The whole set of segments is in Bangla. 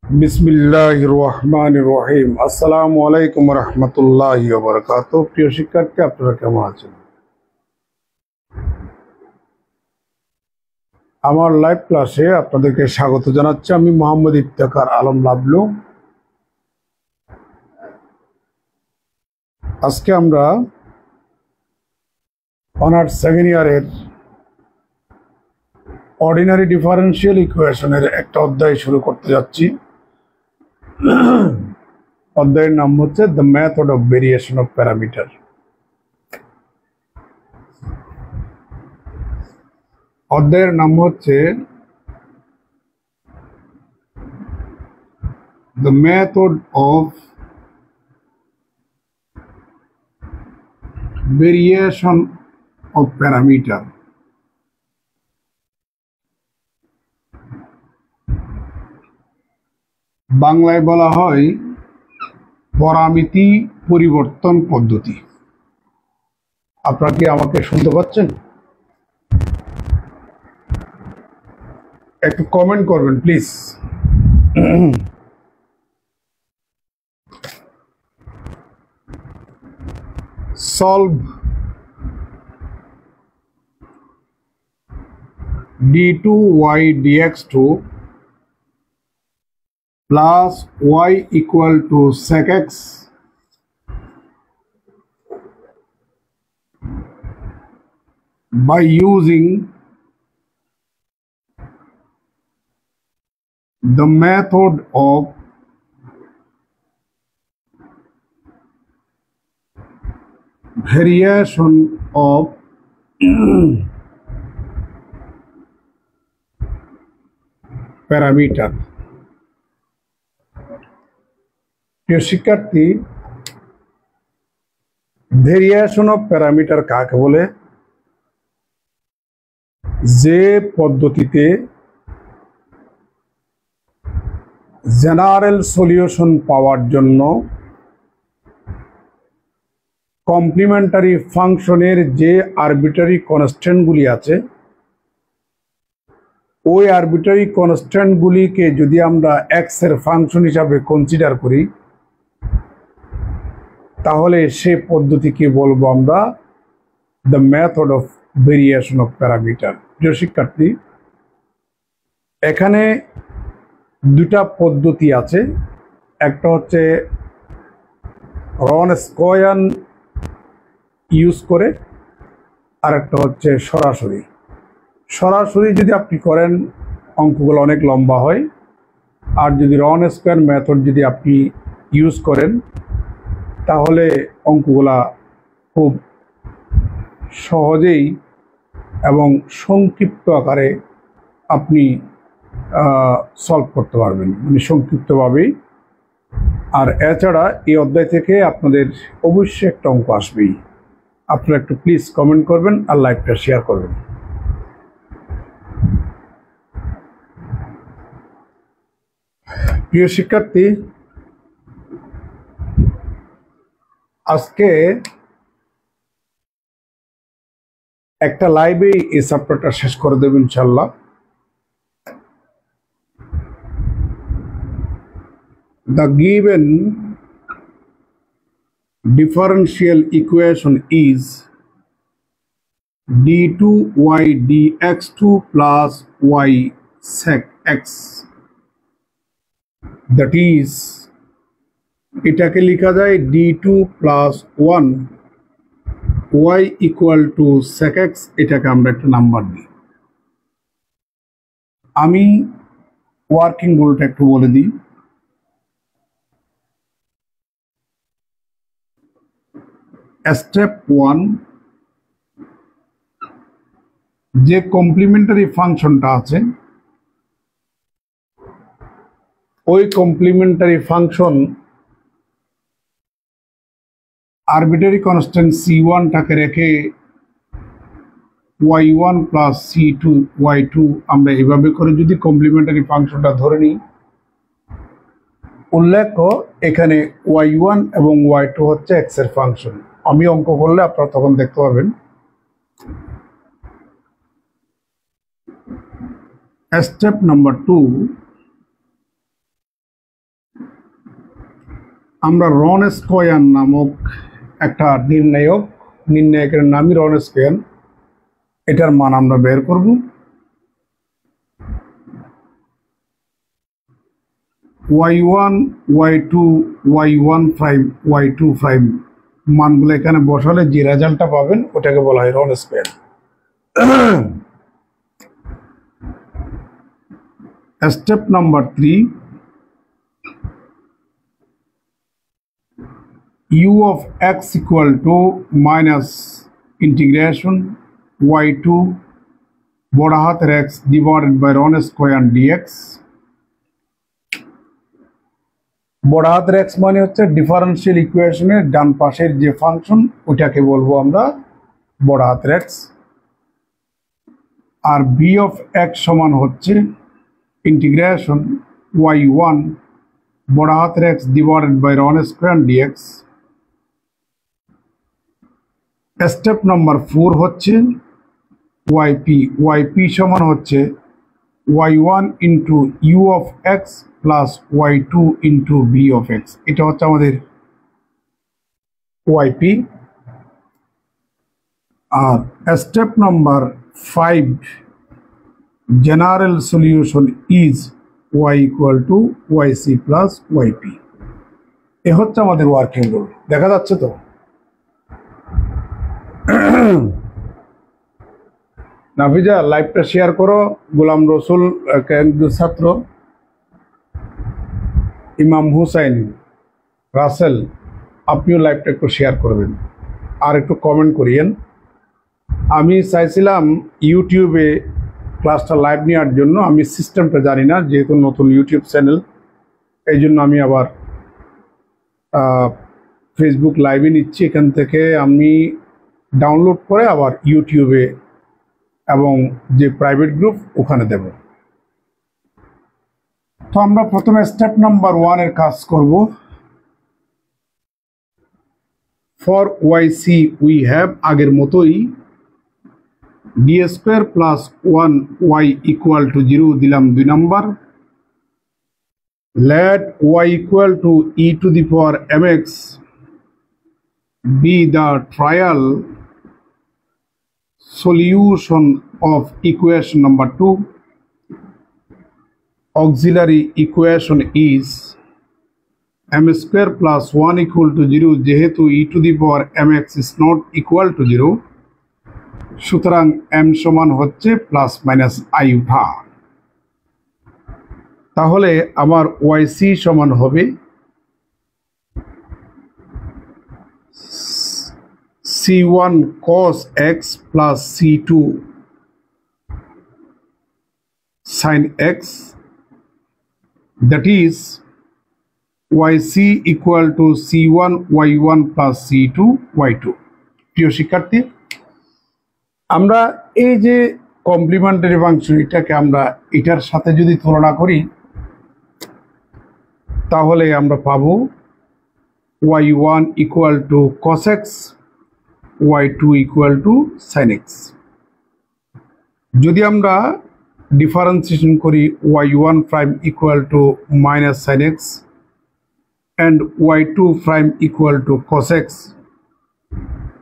বিসমিল্লাহির রহমানির রহিম। আসসালামু আলাইকুম রহমতুল্লাহি ওয়া বারাকাতুহু। প্রিয় শিক্ষার্থী, আপনারা কেমন আছেন? আমার লাইভ ক্লাসে আপনাদেরকে স্বাগত জানাচ্ছি। আমি মোহাম্মদ ইফতেখার আলম লাবলু। আজকে আমরা অনার্স সেকেন্ড ইয়ারের অর্ডিনারি ডিফারেন্সিয়াল ইকুয়েশনের একটা অধ্যায় শুরু করতে যাচ্ছি। অধ্যায়ের নাম হচ্ছে the method of variation of parameter. অধ্যায়ের নাম হচ্ছে the method of variation of parameter. বাংলায় বলা হয় পরামিতি পরিবর্তন পদ্ধতি। আপনারা কি আমাকে শুনতে পাচ্ছেন? একটু কমেন্ট করবেন please. Solve d2y dx2 plus y equal to sec x by using the method of variation of parameter। প্রিয় শিক্ষার্থী, ভেরিয়েশন অফ প্যারামিটার কাকে বলে? যে পদ্ধতিতে জেনারেল সলিউশন পাওয়ার জন্য কমপ্লিমেন্টারি ফাংশনের যে আরবিটারি কনস্ট্যান্টগুলি আছে, ওই আরবিটারি কনস্ট্যান্টগুলিকে যদি আমরা এক্স এর ফাংশন হিসাবে কনসিডার করি, তাহলে সে পদ্ধতিকে বলবো আমরা the method of variation of parameter. প্রিয় শিক্ষার্থী, এখানে দুটা পদ্ধতি আছে। একটা হচ্ছে রন স্কয়ার ইউজ করে, আর একটা হচ্ছে সরাসরি। সরাসরি যদি আপনি করেন অঙ্কগুলো অনেক লম্বা হয়, আর যদি রন স্কয়ার মেথড যদি আপনি ইউজ করেন তাহলে অঙ্কগুলা খুব সহজেই এবং সংক্ষিপ্ত আকারে আপনি সলভ করতে পারবেন, মানে সংক্ষিপ্তভাবেই। আর এছাড়া এই অধ্যায় থেকে আপনাদের অবশ্যই একটা অঙ্ক আসবেই। আপনারা একটু প্লিজ কমেন্ট করবেন আর লাইভটা শেয়ার করবেন। প্রিয় শিক্ষার্থী, আজকে একটা লাইভে এই চ্যাপ্টারটা শেষ করে দেব ইনশাল্লাহ। The given differential equation is d2y dx2 plus y sec x, that is এটাকে লেখা যায় d2 plus 1 y equal to sec x। এটাকে আমরা একটা নাম্বার দিই। আমি ওয়ার্কিং রুলটা একটু বলে দিই। স্টেপ 1, যে কমপ্লিমেন্টারি ফাংশনটা আছে ওই কমপ্লিমেন্টারি ফাংশন আরবিটারি কনস্ট্যান্ট c1টাকে রেখে y1 প্লাস c2 y2 আমরা এভাবে করে যদি কমপ্লিমেন্টারি ফাংশনটা ধরে নিই, উল্লেখ্য এখানে y1 এবং y2 হচ্ছে x এর ফাংশন। আমি অঙ্ক করলে আপনারা তখন দেখতে পাবেন স্টেপ নাম্বার 2, আমরা রন স্কয়ার নামক একটা নির্ণায়কের নামই রন স্কয়ার, এটার মান আমরা বের করব। y1 y2 y1 prime y2 prime মানগুলো এখানে বসালে যে রেজাল্টটা পাবেন ওটাকে বলা হয় Wronskian. Step number 3, u of x equal to minus integration y2 বড় হাতের x divided by রন স্কয়ার dx। বড় হাতের x মানে হচ্ছে ডিফারেনশিয়াল ইকুয়েশনের ডান পাশের যে ফাংশন ওটাকে বলবো আমরা বড় হাতের x। R b of x সমান হচ্ছে ইন্টিগ্রেশন y1 বড় হাতের x divided by Ron square dx। Step number 4 হচ্ছে yp সমান হচ্ছে y1 into u of x plus y2 into b of x। এটা হচ্ছে আমাদের yp। আর step number 5, general solution is y equal to yc plus yp। এ হচ্ছে আমাদের ওয়ার্কিং রুল। দেখা যাচ্ছে তো? নাফিজা লাইভটা শেয়ার করো। গোলাম রসুল ছাত্র, ইমাম হুসাইন, রাসেল, আপনিও লাইভটা একটু শেয়ার করবেন আর একটু কমেন্ট করিয়েন। আমি চাইছিলাম ইউটিউবে ক্লাসটা লাইভ নেওয়ার জন্য, আমি সিস্টেমটা জানি না যেহেতু নতুন ইউটিউব চ্যানেল, এই জন্য আমি আবার ফেসবুক লাইভে নিচ্ছি। এখান থেকে আমি ডাউনলোড করে আবার ইউটিউবে এবং যে প্রাইভেট গ্রুপ ওখানে দেব। তো আমরা প্রথমে স্টেপ নাম্বার 1 এর কাজ করব। ফর yc উই হ্যাভ আগের মতোই d square plus 1y equal to 0 দিলাম 2 নাম্বার। Let y equal to e to the power mx be the trial solution of equation number 2. Auxiliary equation is m square plus 1 equal to 0 যেহেতু e to the power mx is not equal to 0, সুতরাং m সমান হচ্ছে প্লাস মাইনাস i উঠা। তাহলে আমার yc সমান হবে c1 cos x plus c2 sin x, that is yc equal to c1 y1 plus c2 y2। প্রিয় শিক্ষার্থী, আমরা এই যে কমপ্লিমেন্টারি ফাংশন এটাকে আমরা এটার সাথে যদি তুলনা করি তাহলে আমরা পাবো y1 equal to cos x, y2 equal to sin x। যদি আমরা ডিফারেন্সিয়েশন করি y1 prime equal to minus sin x and y2 prime equal to cos x।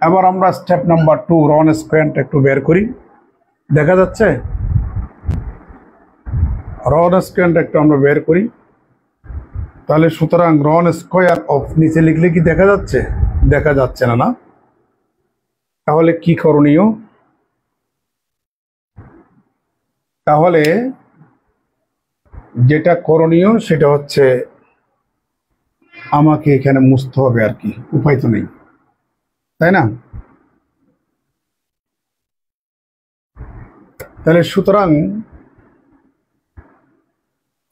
এবার আমরা স্টেপ নাম্বার 2 রন স্কয়ারটা একটু বের করি। দেখা যাচ্ছে? রন স্কয়ারটা একটু আমরা বের করি। তাহলে সুতরাং রন স্কয়ার অফ নিচে লিখলে কি দেখা যাচ্ছে? দেখা যাচ্ছে না, না? তাহলে কি করণীয়? তাহলে যেটা করণীয় সেটা হচ্ছে আমাকে এখানে মুছতে হবে আর কি, উপায় তো নেই, তাই না? তাহলে সুতরাং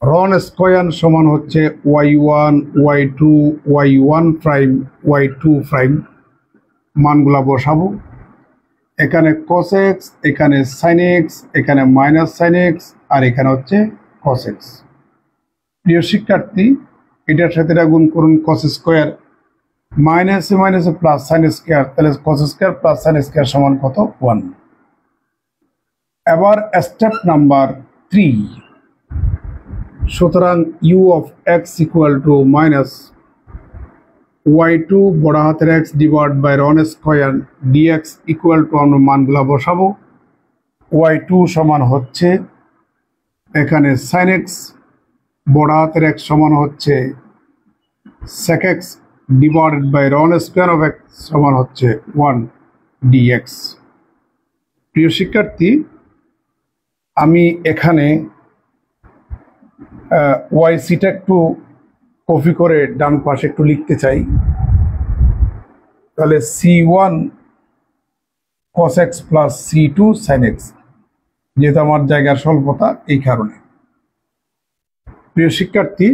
রন স্কয়ার সমান হচ্ছে y1 y2 y1 prime y2 prime, মানগুলা বসাবো। এখানে cos x, এখানে sin x, এখানে মাইনাস sin x, আর এখানে হচ্ছে cos x। প্রিয় শিক্ষার্থী, এটার সাথে গুণ করুন cos স্কয়ার, মাইনাসে মাইনাসে প্লাস sin স্কয়ার, তাহলে cos square plus sin square সমান কত? 1। এবার স্টেপ নাম্বার 3, সুতরাং u of x equal to minus y2 বড় হাতের x divided by ron square dx equal to আমরা মানগুলা বসাবো। y2 সমান হচ্ছে এখানে sin x বড় হাতের x সমান হচ্ছে sec x divided by ron square of x সমান হচ্ছে 1 dx। প্রিয় শিক্ষার্থী, আমি এখানে ycটা একটু কপি করে ডান পাশে একটু লিখতে চাই। তাহলে c1 cos x plus c2 sin x, যেহেতু আমার জায়গার স্বল্পতা এই কারণে। প্রিয় শিক্ষার্থী,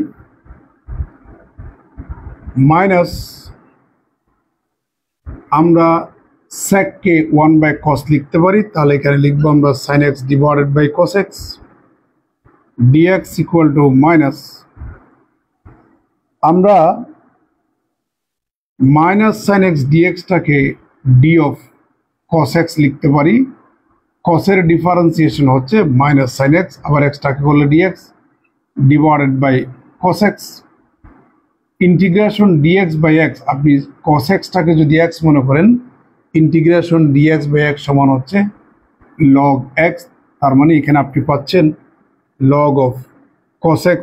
মাইনাস আমরা sec কে 1/cos লিখতে পারি, তাহলে এখানে লিখবো আমরা sin x divided by cos x dx equal to minus, আমরা মাইনাস sin x dx টাকে d of cos x লিখতে পারি। cos এর ডিফারেন্সিয়েশন হচ্ছে মাইনাস sin x, আবার x টাকে করলে dx divided by cos x integration dx by x। আপনি cos x টাকে যদি x মনে করেন, ইন্টিগ্রেশন dx by x সমান হচ্ছে log x, তার মানে এখানে আপনি পাচ্ছেন log of cos x,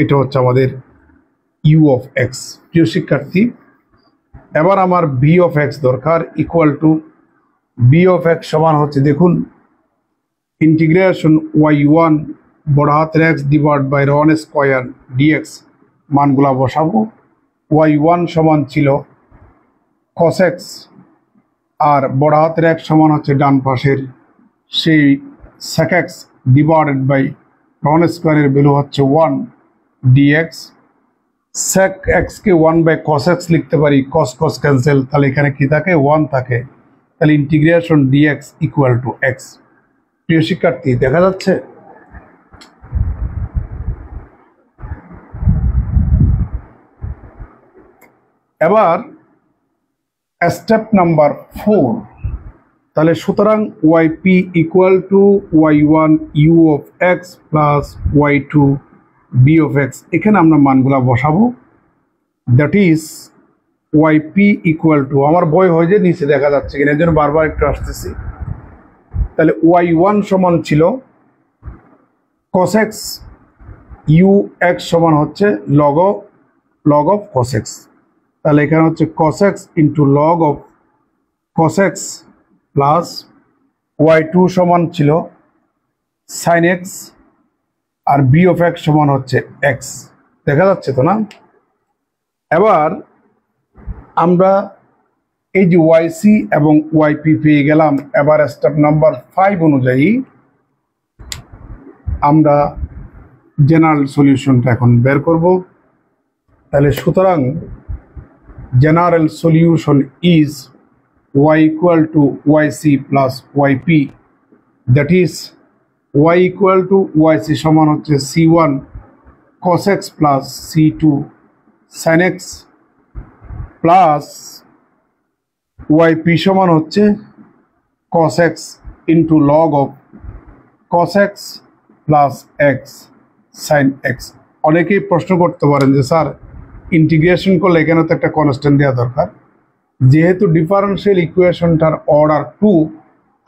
এটা হচ্ছে আমাদের u of x। প্রিয় শিক্ষার্থী, এবার আমার b of x দরকার, equal to b of x সমান হচ্ছে, দেখুন, ইন্টিগ্রেশন y1 বড় হাতের x divide by ron square dx মানগুলা বসাবো। y1 সমান ছিল cos x, আর বড় হাতের x সমান হচ্ছে ডান পাশের সেই sec x divided by ron স্কয়ারের ভ্যালু হচ্ছে 1 dx। sec x কে 1/cos x লিখতে পারি, cos cos ক্যান্সেল, তাহলে এখানে কি থাকে, 1 থাকে, তাহলে integration dx equal to x। প্রিয় শিক্ষার্থী, দেখা যাচ্ছে? এবার স্টেপ নাম্বার 4, তাহলে সুতরাং yp equal to y1 u of x plus y2 b of x, এখানে আমরা মানগুলা বসাবো। That is yp equal to, আমার বই হয়ে যে নিচে দেখা যাচ্ছে কিনা, এর জন্য বারবার একটু আসতেছি। তাহলে y1 সমান ছিল cos x, u x সমান হচ্ছে log of cos x, তাহলে এখানে হচ্ছে cos x into log of cos x plus y2 সমান ছিল sin x, R b of x সমান হচ্ছে x। দেখা যাচ্ছে তো না? এবার আমরা এই যে yc এবং yp পেয়ে গেলাম। এবার স্টেপ নাম্বার 5 অনুযায়ী আমরা জেনারেল সলিউশনটা এখন বের করব। তাহলে সুতরাং general solution is y equal to yc plus yp, that is y equal to yc সমান হচ্ছে c1 cos x plus c2 sin x plus yp সমান হচ্ছে cos x into log of cos x plus x sin x। অনেকেই প্রশ্ন করতে পারেন যে স্যার, ইন্টিগ্রেশন করলে এখানে তো একটা কনস্ট্যান্ট দেওয়া দরকার। যেহেতু ডিফারেন্সিয়াল ইকুয়েশনটার অর্ডার 2,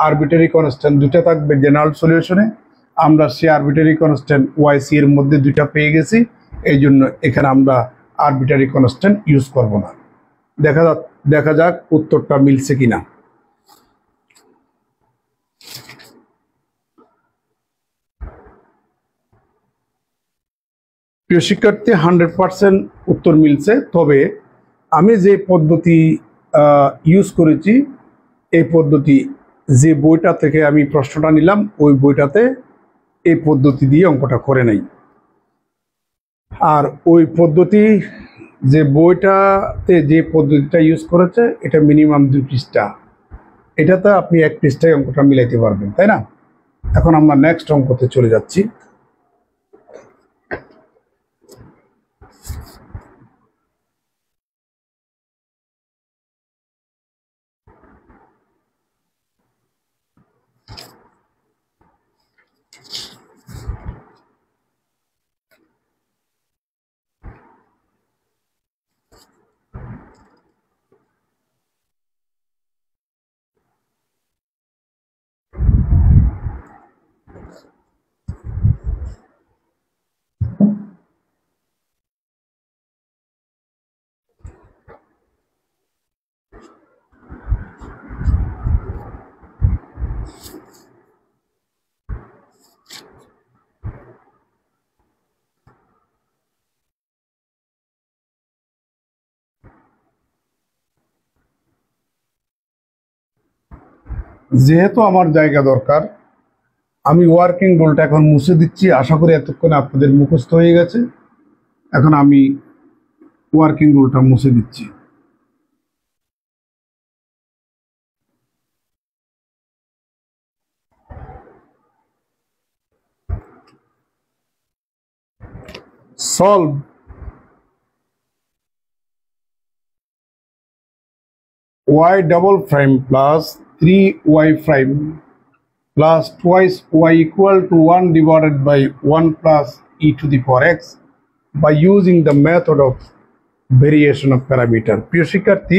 আরবিটারি কনস্ট্যান্ট দুটো থাকবে জেনারেল সলিউশনে, আমরা সেই আরবিটারি কনস্ট্যান্ট yc এর মধ্যে দুইটা পেয়ে গেছি, এই জন্য এখানে আমরা আরবিটারি কনস্ট্যান্ট ইউজ করব না। দেখা যাক উত্তরটা মিলছে কিনা। প্রিয় শিক্ষার্থী, 100% উত্তর মিলছে। তবে আমি যে পদ্ধতি ইউজ করেছি, এই পদ্ধতি যে বইটা থেকে আমি প্রশ্নটা নিলাম, ওই বইটাতে এই পদ্ধতি দিয়ে অঙ্কটা করে নাই। আর ওই পদ্ধতি যে বইটাতে যে পদ্ধতিটা ইউজ করেছে, এটা মিনিমাম 2 পৃষ্ঠা, এটাতে আপনি 1 পৃষ্ঠায় অঙ্কটা মিলাইতে পারবেন, তাই না? এখন আমরা নেক্সট অঙ্কতে চলে যাচ্ছি। যেহেতু আমার জায়গা দরকার, আমি ওয়ার্কিং রুলটা এখন মুছে দিচ্ছি। আশা করি এতক্ষণে আপনাদের মুখস্থ হয়ে গেছে। এখন আমি ওয়ার্কিং রুলটা মুছে দিচ্ছি। Solve y double prime plus 3y prime plus twice y equal to 1 divided by 1 plus e to the power x by using the method of variation of parameter। প্রিয় শিক্ষার্থী,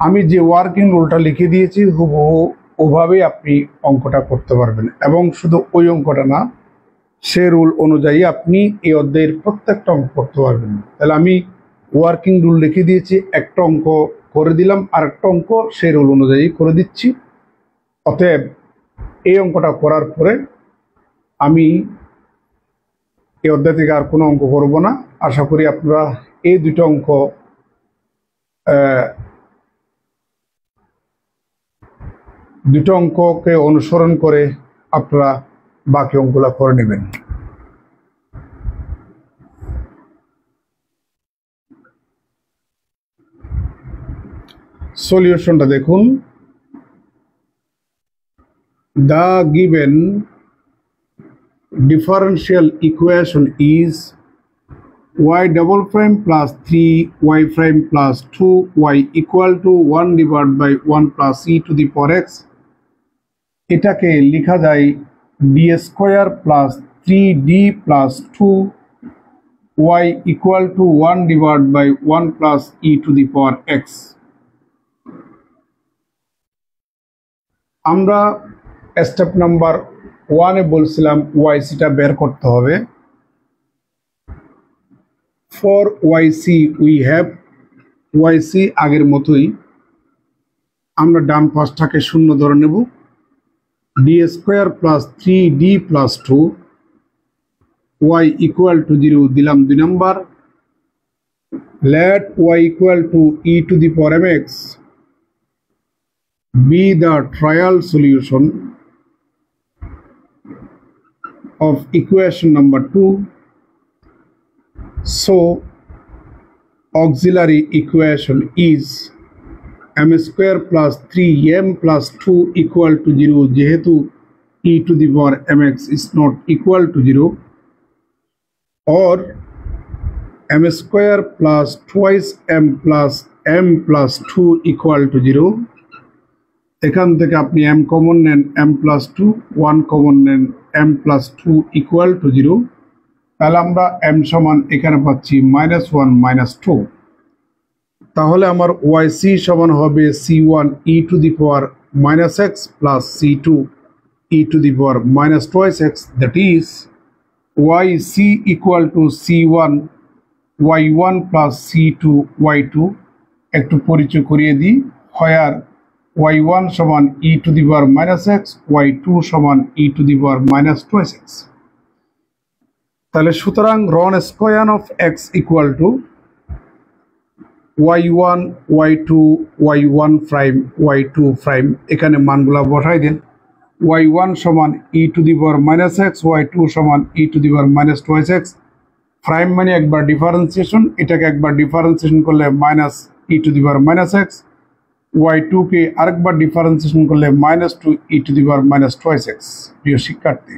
আমি যে ওয়ার্কিং রুলটা লিখে দিয়েছি হুবহু ওভাবেই আপনি অঙ্কটা করতে পারবেন, এবং শুধু ওই অঙ্কটা না, সে রুল অনুযায়ী আপনি এই অধ্যায়ের প্রত্যেকটা অঙ্ক করতে পারবেন। তাহলে আমি ওয়ার্কিং রুল লিখে দিয়েছি, একটা অঙ্ক করে দিলাম, আর একটা অঙ্ক সেই রুল অনুযায়ী করে দিচ্ছি। অতএব এই অঙ্কটা করার পরে আমি এই অধ্যায় থেকে আর কোনো অঙ্ক করব না। আশা করি আপনারা এই দুটো অঙ্ককে অনুসরণ করে আপনারা বাকি অঙ্কগুলো করে নেবেন। সলিউশনটা দেখুন। The given differential equation is y double prime plus 3y prime plus 2y equal to 1 divided by 1 plus e to the power x। এটাকে লেখা যায় d square plus 3d plus 2y equal to 1 divided by 1 plus e to the power x। আমরা স্টেপ নাম্বার 1-এ বলছিলাম yc-টা বের করতে হবে। For yc we have yc আগের মতোই আমরা ডান পাশটাকে শূন্য ধরে নেব। d square plus 3d plus 2 y equal to 0 দিলাম 2 number. Let y equal to e to the power mx be the trial solution of equation number 2. So auxiliary equation is m square plus 3m plus 2 equal to 0 যেহেতু e to the power mx is not equal to 0, or m square plus twice m plus m plus 2 equal to 0। এখান থেকে আপনি m কমন নেন, m plus 2, 1 কমন নেন, m plus 2 equal to 0। তাহলে আমরা m সমান এখানে পাচ্ছি -1 -2। তাহলে আমার yc সমান হবে c1 e to the power -x plus c2 e to the power -twice x, that is yc equal to c1 y1 plus c2 y2। একটু পরিচয় করিয়ে দিই, where y1 সমান e to the power -x, y2 সমান e to the power -twice x। তাহলে সুতরাং রন square of x equal to y1 y2 y1 prime y2 prime. এখানে মানগুলা বসাই দিন। y1 সমান e to the power -x, y2 সমান e to the power -twice x। Prime মানে একবার ডিফারেন্সিয়েশন, এটাকে একবার ডিফারেন্সিয়েশন করলে -e to the power -x, y2 কে আরেকবার ডিফারেন্সিয়েশন করলে -2 e to the power -twice x। প্রিয় শিক্ষার্থী,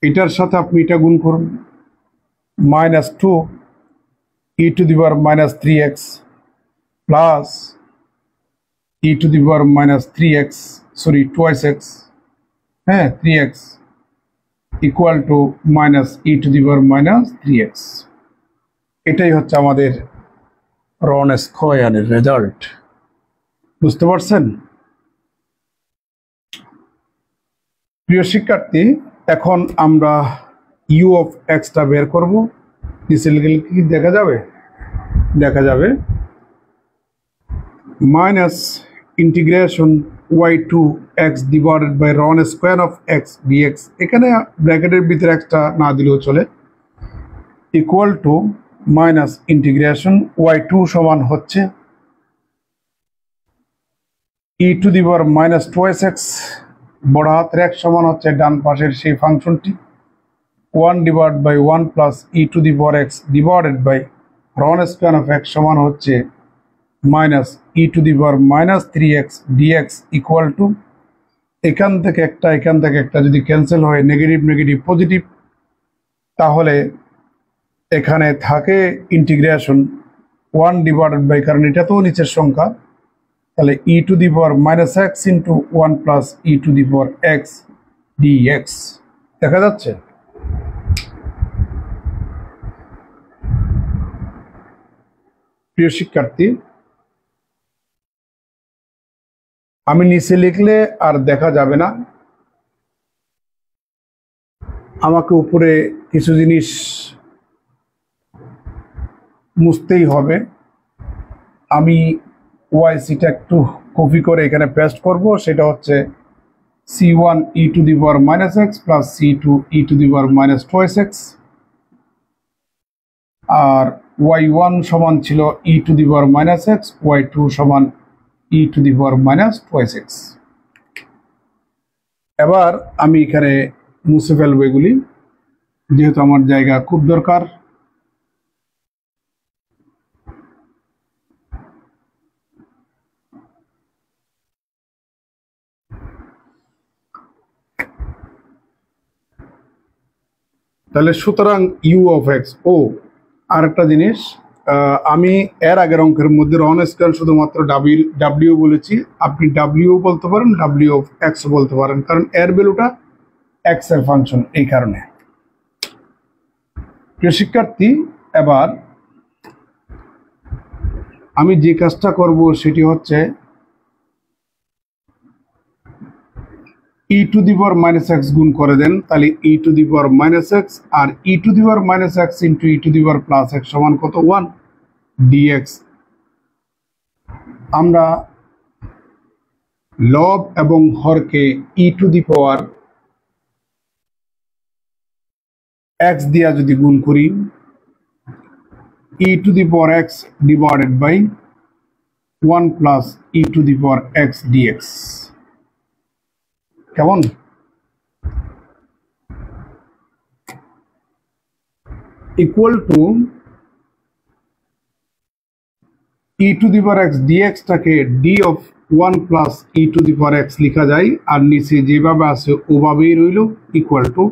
এটার সাথে আপনি এটা গুণ করুন, -2 e to the power -3x plus e to the power -3x, sorry twice x, হ্যাঁ 3x equal to -e to the power -3x। এটাই হচ্ছে আমাদের রন স্কয়ারের রেজাল্ট। বুঝতে পারছেন? প্রিয় শিক্ষার্থী, এখন আমরা u of x টা বের করব। নিচে লিখলে কি দেখা যাবে? দেখা যাবে minus integration y2 x divided by Ron square of x dx। এখানে ব্র্যাকেটের ভিতরে একটা না দিলেও চলে, equal to minus integration y2 সমান হচ্ছে e to the power minus twice x বড় হাতের এক সমান হচ্ছে ডান পাশের সেই ফাংশনটি 1/1 plus e to the power x divided by রন স্কোয়ার অফ এক্স সমান হচ্ছে minus e to the power minus 3x dx equal to এখান থেকে একটা যদি ক্যান্সেল হয় নেগেটিভ নেগেটিভ পজিটিভ, তাহলে এখানে থাকে ইন্টিগ্রেশন 1/, কারণ এটা তো নিচের সংখ্যা, তাহলে e to the power minus x into 1 plus e to the power x dx. দেখা যাচ্ছে? প্রিয় শিক্ষার্থী, আমি নিচে লিখলে আর দেখা যাবে না, আমাকে উপরে কিছু জিনিস মুছতেই হবে। আমি ওয়াইসিটা একটু কপি করে এখানে পেস্ট করব, সেটা হচ্ছে c1 e to the power minus x plus c2 e to the power minus twice x, আর y1 সমান ছিল e to the power minus x, y2 সমান e to the power minus twice x. এবার আমি এখানে মুছে ফেলবো এগুলি, যেহেতু আমার জায়গা খুব দরকার। তাহলে সুতরাং ইউ অফ এক্স ও আরেকটা জিনিস, আমি এর আগের অঙ্কের মধ্যে রন স্কয়ার শুধুমাত্র ডাব্লিউ বলেছি, আপনি ডাব্লিউ বলতে পারেন, ডাব্লিউ অফ এক্স বলতে পারেন, কারণ এর ভ্যালুটা এক্স এর ফাংশন, এই কারণে। প্রিয় শিক্ষার্থী, এবার আমি যে কাজটা করব সেটি হচ্ছে e to the power minus x গুণ করে দেন, তাহলে e to the power minus x আর e to the power minus x into e to the power plus x সমান কত? 1 ডিএক্স। আমরা লব এবং হরকে ই টু দি পাওয়ার এক্স দিয়া যদি গুণ করি, e to the power x divided by 1 plus e to the power x dx. কেমন? Equal to e to the power x ডিএক্সটাকে d of 1 plus e to the power x লিখা যায়, আর নিচে যেভাবে আছে ওভাবেই রইল, ইকুয়াল টু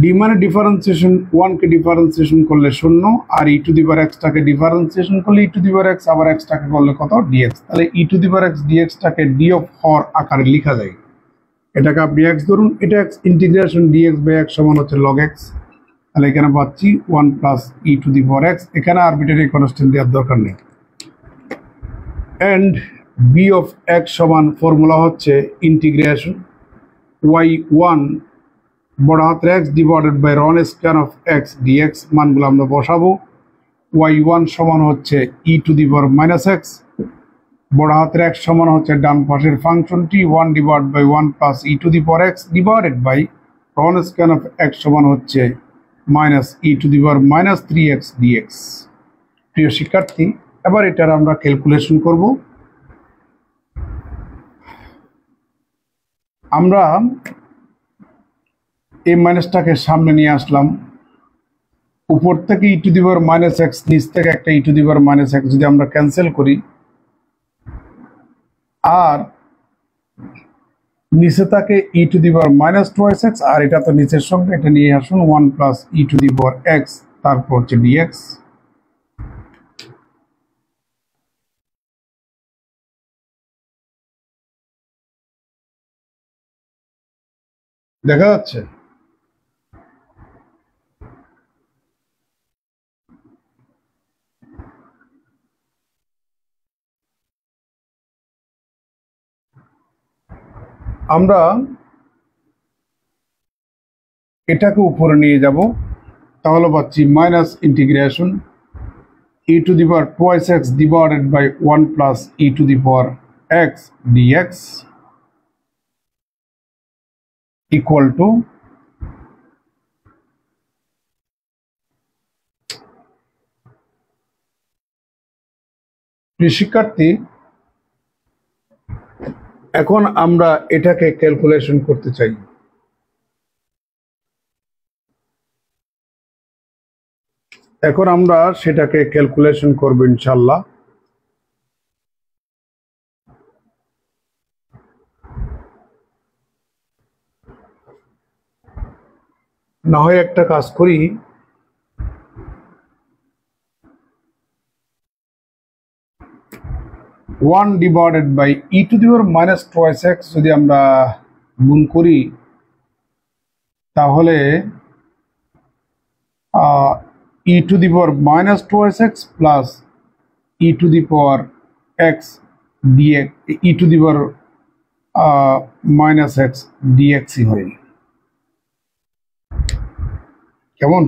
ডি মানে ডিফারেন্সিয়েশন, 1 কে ডিফারেন্সিয়েশন করলে 0, আর e to the power এক্সটাকে differentiation করলে ই টু দি পাওয়ার এক্স, আবার এক্সটাকে করলে কত? ডিএক্স। তাহলে e to the power x ডিএক্সটাকে ডি অফ হর আকারে লিখা যায়। এটাকে আপনি এক্স ধরুন, এটা x, integration dx by x সমান হচ্ছে লগ এক্স। তাহলে এখানে পাচ্ছি 1 plus e to the power x, এখানে আরবিটারি কনস্ট্যান্ট দেওয়ার দরকার নেই। এন্ড বি অফ এক্স সমান ফর্মুলা হচ্ছে ইন্টিগ্রেশন y1 বড় হাতের x divided by Ron square of x dx, মানগুলো আমরা বসাবো। y1 সমান হচ্ছে e to the power minus x, বড় হাতের এক্স সমান হচ্ছে ডান পাশের ফাংশনটি 1/1 plus e to the power x divided by Ron square of x সমান হচ্ছে minus e to the power minus 3x dx. প্রিয় শিক্ষার্থী, এবার এটার আমরা ক্যালকুলেশন করব। আমরা এই মাইনাসটাকে সামনে নিয়ে আসলাম, উপর থেকে e to the power minus x, নিচ থেকে একটা e to the power minus x যদি আমরা ক্যান্সেল করি, আর নিচে থাকে e to the power minus twice x, আর এটা তো নিচের সঙ্গে, এটা নিয়ে আসুন 1 plus e to the power x, তারপর হচ্ছে ডিএক্স। দেখা যাচ্ছে? আমরা এটাকে উপরে নিয়ে যাব, তাহলে পাচ্ছি minus integration e to the power twice x divided by 1 plus e to the power x dx equal to শিক্ষার্থী এখন আমরা এটাকে ক্যালকুলেশন করতে চাই। এখন আমরা সেটাকে ক্যালকুলেশন করব ইনশাল্লাহ। না হয় একটা কাজ করি, 1 divided by e to the power minus twice x যদি আমরা গুণ করি তাহলে e to the power minus twice x plus e to the power x dx, e to the power minus x ডিএক্সই হয়। কেমন?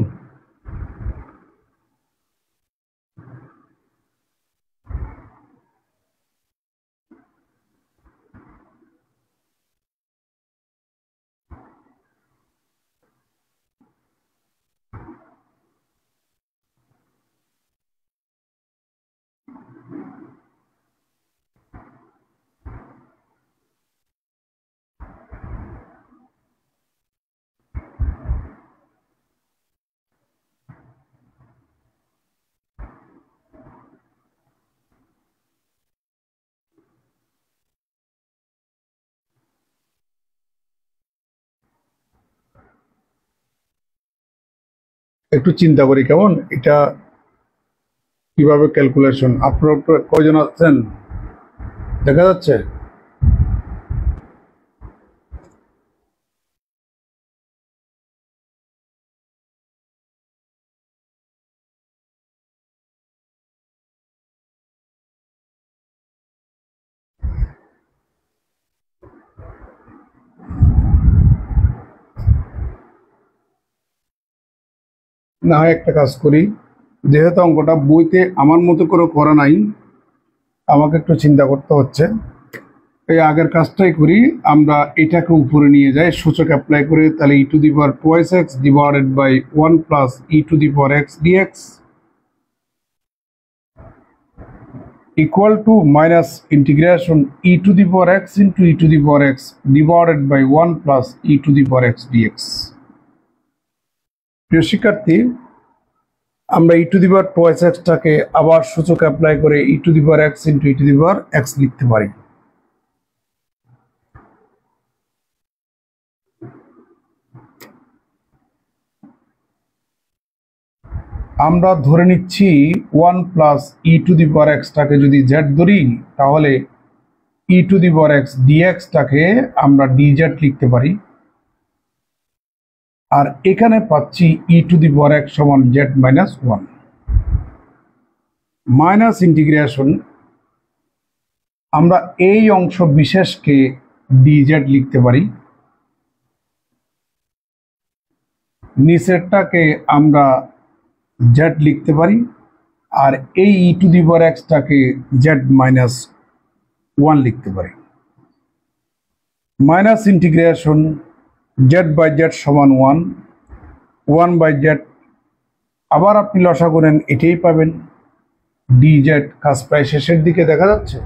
একটু চিন্তা করি কেমন, এটা কিভাবে ক্যালকুলেশন। আপনারা কয়জন আছেন দেখা যাচ্ছে? না হয় একটা কাজ করি, যেহেতু অঙ্কটা বইতে আমার মতো করে করা নাই, আমাকে একটু চিন্তা করতে হচ্ছে। এই আগের কাজটাই করি, আমরা এটাকে উপরে নিয়ে যাই সূচক অ্যাপ্লাই করে, তাহলে e to the power twice x divided by 1 plus e to the power x dx equal to minus integration e to the power x into e to the power x divided by 1 plus e to the power x dx. প্রিয় শিক্ষার্থী, আমরা ই টু দি পাওয়ার টোয়াইস এক্সটাকে আবার সূচক অ্যাপ্লাই করে e to the power x into e to the power x লিখতে পারি। আমরা ধরে নিচ্ছি 1 plus e to the power এক্সটাকে যদি জেড ধরি তাহলে e to the power x ডিএক্সটাকে আমরা ডিজেড লিখতে পারি। আর এখানে পাচ্ছি ই টু দি পাওয়ার এক্স সমান জেড মাইনাস 1 মাইনাস ইন্টিগ্রেশন, আমরা এই অংশ বিশেষকে ডিজেড লিখতে পারি, নিচেরটাকে আমরা জেড লিখতে পারি, আর এই ই টু দি পাওয়ার এক্সটাকে জেড মাইনাস 1 লিখতে পারি। Minus integration z by z সমান 1, 1 বাই জেড, আবার আপনি লসা করেন এটাই পাবেন, ডি জেড। কাজ প্রায় শেষের দিকে দেখা যাচ্ছে।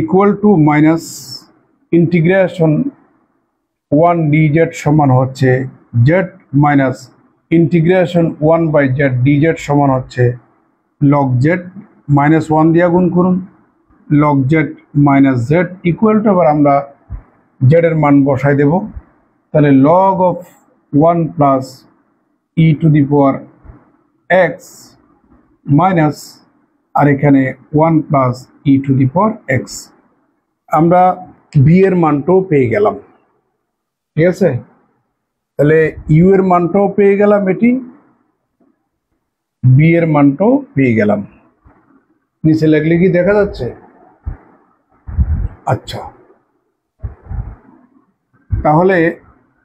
Equal to minus integration 1 d z সমান হচ্ছে z minus integration 1 by z d z সমান হচ্ছে লগ জেড, মাইনাস 1 দিয়ে গুণ করুন, log z minus z equal to, আবার আমরা জেডের মান বসাই দেব, তাহলে log of 1 plus e to the power x minus, আর এখানে 1 plus e to the power x. আমরা বি এর মানটাও পেয়ে গেলাম, ঠিক আছে? তাহলে ইউ এর মানটাও পেয়ে গেলাম, এটি বি এর মানটাও পেয়ে গেলাম। নিচে লাগলে কি দেখা যাচ্ছে? আচ্ছা, তাহলে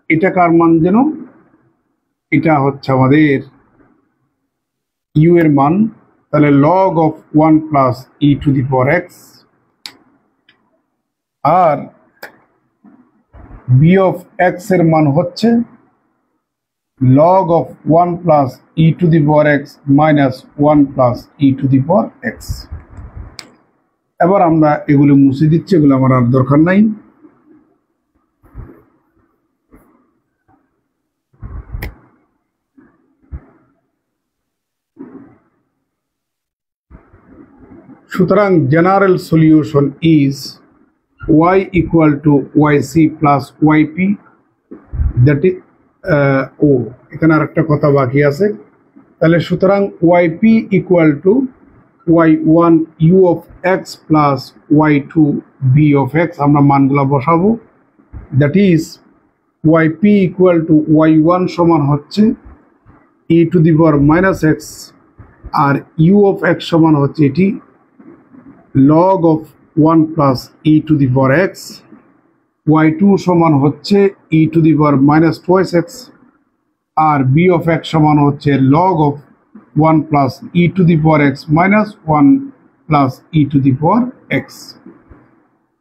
এটা কার মান যেন? এটা হচ্ছে আমাদের ইউ এর মান। তাহলে log of 1 plus e to the power x, আর বি অফ এক্স এর মান হচ্ছে log of 1 plus e to the power x minus 1 plus e to the power x. এবার আমরা এগুলো মুছে দিচ্ছি, এগুলো আমার আর দরকার নাই। সুতরাং general solution is y equal to yc plus yp, that is ও এখানে আরেকটা কথা বাকি আছে। তাহলে সুতরাং yp equal to y1 u of x plus y2 b of x, আমরা মানগুলা বসাবো। That is yp equal to y1 সমান হচ্ছে e to the power minus x, R u of x সমান হচ্ছে এটি log of 1 plus e to the power x, y2 সমান হচ্ছে e to the power minus twice x, R b of x সমান হচ্ছে log of 1 plus e to the power x minus 1 plus e to the power x।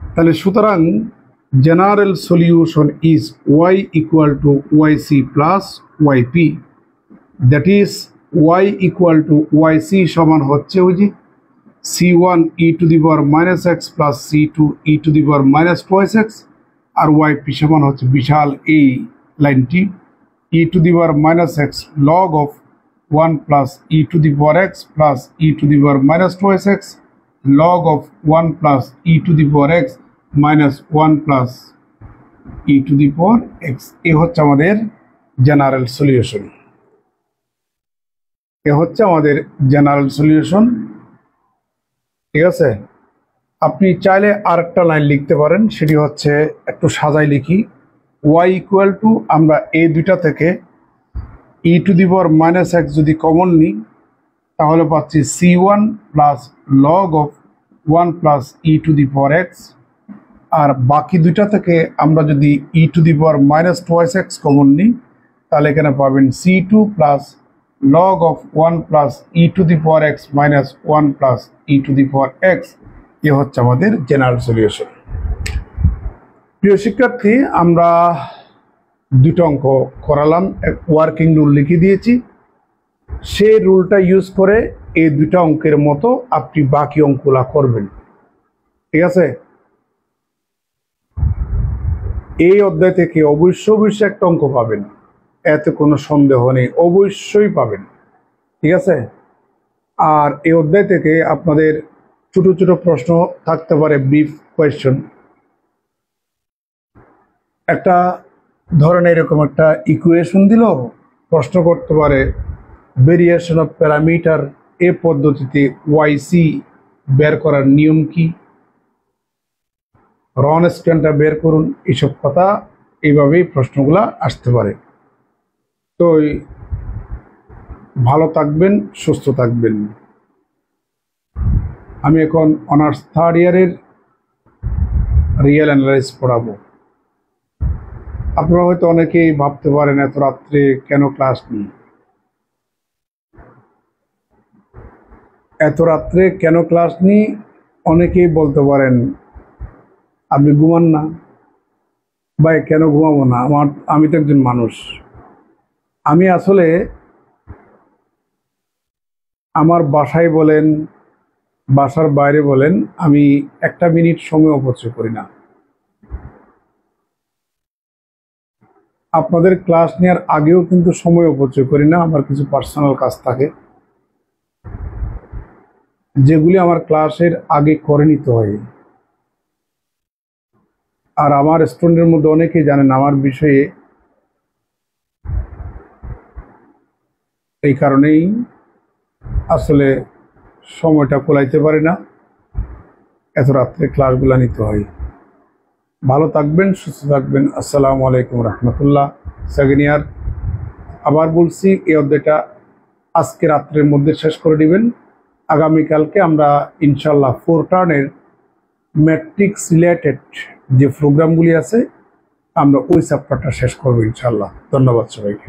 তাহলে সুতরাং general solution is y equal to yc plus yp, that is y equal to yc সমান হচ্ছে ওই যে c1 e to the power minus x plus c2 e to the power minus twice x, R yp সমান হচ্ছে বিশাল এই লাইনটি e to the power minus x log of 1 plus e to the power x plus e to the power minus twice x log of 1 plus e to the power x minus 1 plus e to the power x। এ হচ্ছে আমাদের জেনারেল সলিউশন, এ হচ্ছে আমাদের জেনারেল সলিউশন। ঠিক আছে, আপনি চাইলে আরেকটা লাইন লিখতে পারেন, সেটি হচ্ছে একটু সাজাই লিখি। y ইকুয়াল টু আমরা এই দুইটা থেকে e to the power minus x যদি কমন নিই তাহলে পাচ্ছি c1 plus log of 1 plus e to the power x, আর বাকি দুইটা থেকে আমরা যদি e to the power minus twice x common নিই তাহলে এখানে পাবেন c2 plus log of 1 plus e to the power x minus 1 plus e to the power x। এ হচ্ছে আমাদের জেনারেল সলিউশন। প্রিয় শিক্ষার্থী, আমরা দুটো অঙ্ক করালাম, ওয়ার্কিং রুল লিখে দিয়েছি। সেই রুলটা ইউজ করে এই দুটো অঙ্কের মতো আপনি বাকি অঙ্কগুলা করবেন। ঠিক আছে, এই অধ্যায় থেকে অবশ্যই একটা অঙ্ক পাবেন, এতে কোনো সন্দেহ নেই, অবশ্যই পাবেন। ঠিক আছে, আর এই অধ্যায় থেকে আপনাদের ছোট ছোট প্রশ্ন থাকতে পারে, ব্রিফ কোয়েশ্চন। একটা ধরেন এরকম একটা ইকুয়েশন দিল, প্রশ্ন করতে পারে ভেরিয়েশন অফ প্যারামিটার এ পদ্ধতিতে ওয়াইসি বের করার নিয়ম কি, রন স্ক্যানটা বের করুন, এইসব কথা এইভাবেই প্রশ্নগুলা আসতে পারে। তো ভালো থাকবেন, সুস্থ থাকবেন। আমি এখন অনার্স থার্ড ইয়ারের রিয়েল অ্যানালাইসিস পড়াবো। আপনারা হয়তো অনেকেই ভাবতে পারেন এত রাত্রে কেন ক্লাস নেই, এত রাত্রে কেন ক্লাস নেই অনেকেই বলতে পারেন আপনি ঘুমান না। ভাই কেন ঘুমাবো না, আমি তো একজন মানুষ। আমি আসলে আমার বাসায় বলেন, বাসার বাইরে বলেন, আমি একটা মিনিট সময় অপচয় করি না। আপনাদের ক্লাস নেওয়ার আগেও কিন্তু সময় অপচয় করি না। আমার কিছু পার্সোনাল কাজ থাকে যেগুলি আমার ক্লাসের আগে করে নিতে হয়। আর আমার স্টুডেন্টের মধ্যে অনেকেই জানেন আমার বিষয়ে, এই কারণেই আসলে সময়টা কোলাইতে পারে না, এত রাত্রে ক্লাসগুলো নিতে হয়। ভালো থাকবেন, সুস্থ থাকবেন। আসসালামু আলাইকুম রহমতুল্লাহ। সেকেন্ড ইয়ার আবার বলছি, এই অধ্যায়টা আজকে রাত্রের মধ্যে শেষ করে দিবেন। আগামীকালকে আমরা ইনশাল্লাহ 4 টার্নের ম্যাট্রিক্স রিলেটেড যে প্রোগ্রামগুলি আছে আমরা ওই চ্যাপ্টারটা শেষ করবো ইনশাল্লাহ। ধন্যবাদ সবাইকে।